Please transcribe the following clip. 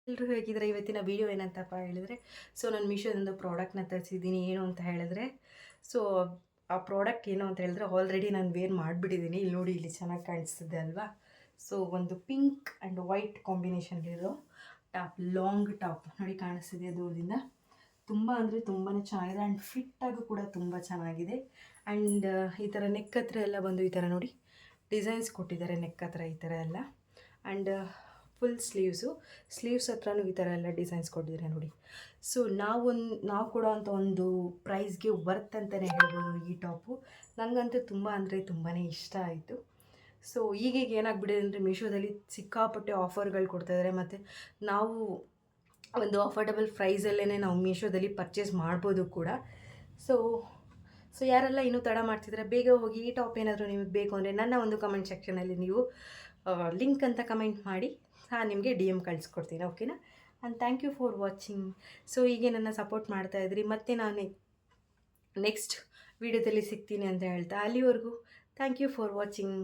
ಎಲ್ಲರೂ ಹೇಗಿದ್ರೆ ಇವತ್ತಿನ ವೀಡಿಯೋ ಏನಂತಪ್ಪ ಹೇಳಿದ್ರೆ, ಸೊ ನಾನು ಮೀಶೋದೊಂದು ಪ್ರಾಡಕ್ಟ್ನ ತರಿಸಿದ್ದೀನಿ. ಏನು ಅಂತ ಹೇಳಿದ್ರೆ, ಸೊ ಆ ಪ್ರಾಡಕ್ಟ್ ಏನು ಅಂತ ಹೇಳಿದ್ರೆ ಆಲ್ರೆಡಿ ನಾನು ವೇರ್ ಮಾಡಿಬಿಟ್ಟಿದ್ದೀನಿ. ಇಲ್ಲಿ ನೋಡಿ, ಇಲ್ಲಿ ಚೆನ್ನಾಗಿ ಕಾಣಿಸ್ತಿದೆ ಅಲ್ವಾ. ಸೊ ಒಂದು ಪಿಂಕ್ ಆ್ಯಂಡ್ ವೈಟ್ ಕಾಂಬಿನೇಷನ್ಲಿರೋ ಟಾಪ್, ಲಾಂಗ್ ಟಾಪ್ ನೋಡಿ ಕಾಣಿಸ್ತಿದೆ ದೂರದಿಂದ. ತುಂಬ ಅಂದರೆ ತುಂಬಾ ಚೆನ್ನಾಗಿದೆ ಆ್ಯಂಡ್ ಫಿಟ್ಟಾಗೂ ಕೂಡ ತುಂಬ ಚೆನ್ನಾಗಿದೆ. ಆ್ಯಂಡ್ ಈ ಥರ ನೆಕ್ ಹತ್ರ ಎಲ್ಲ ಬಂದು ಈ ಥರ ನೋಡಿ ಡಿಸೈನ್ಸ್ ಕೊಟ್ಟಿದ್ದಾರೆ ನೆಕ್ ಹತ್ರ ಈ ಥರ ಎಲ್ಲ. ಆ್ಯಂಡ್ ಫುಲ್ ಸ್ಲೀವ್ಸ್ ಹತ್ರನೂ ಈ ಥರ ಎಲ್ಲ ಡಿಸೈನ್ಸ್ ಕೊಟ್ಟಿದ್ದಾರೆ ನೋಡಿ. ಸೊ ನಾವು ಕೊಡೋ ಅಂಥ ಒಂದು ಪ್ರೈಸ್ಗೆ ವರ್ತ್ ಅಂತಲೇ ಹೇಳ್ಬೋದು ಈ ಟಾಪು. ನನಗಂತೂ ತುಂಬ ಅಂದರೆ ತುಂಬಾ ಇಷ್ಟ ಆಯಿತು. ಸೊ ಈಗೀಗ ಏನಾಗ್ಬಿಟ್ಟಿದೆ ಅಂದರೆ ಮೀಶೋದಲ್ಲಿ ಸಿಕ್ಕಾಪಟ್ಟೆ ಆಫರ್ಗಳು ಕೊಡ್ತಾಯಿದ್ದಾರೆ, ಮತ್ತು ನಾವು ಒಂದು ಅಫೋರ್ಡಬಲ್ ಪ್ರೈಸಲ್ಲೇ ನಾವು ಮೀಶೋದಲ್ಲಿ ಪರ್ಚೇಸ್ ಮಾಡ್ಬೋದು ಕೂಡ. ಸೊ ಯಾರೆಲ್ಲ ಇನ್ನೂ ತಡ ಮಾಡ್ತಿದ್ರೆ ಬೇಗ ಹೋಗಿ ಈ ಟಾಪ್ ಏನಾದರೂ ನಿಮಗೆ ಬೇಕು ಅಂದರೆ ನನ್ನ ಒಂದು ಕಮೆಂಟ್ ಸೆಕ್ಷನಲ್ಲಿ ನೀವು ಲಿಂಕ್ ಅಂತ ಕಮೆಂಟ್ ಮಾಡಿ, ನಿಮಗೆ DM ಕಳಿಸ್ಕೊಡ್ತೀನಿ, ಓಕೆನಾ. And thank you for watching. So ಹೀಗೆ ನನ್ನ ಸಪೋರ್ಟ್ ಮಾಡ್ತಾಯಿದ್ರಿ. ಮತ್ತು ನಾನು ನೆಕ್ಸ್ಟ್ ವೀಡಿಯೋದಲ್ಲಿ ಸಿಗ್ತೀನಿ ಅಂತ ಹೇಳ್ತಾ, ಅಲ್ಲಿವರೆಗೂ ಥ್ಯಾಂಕ್ ಯು ಫಾರ್ ವಾಚಿಂಗ್.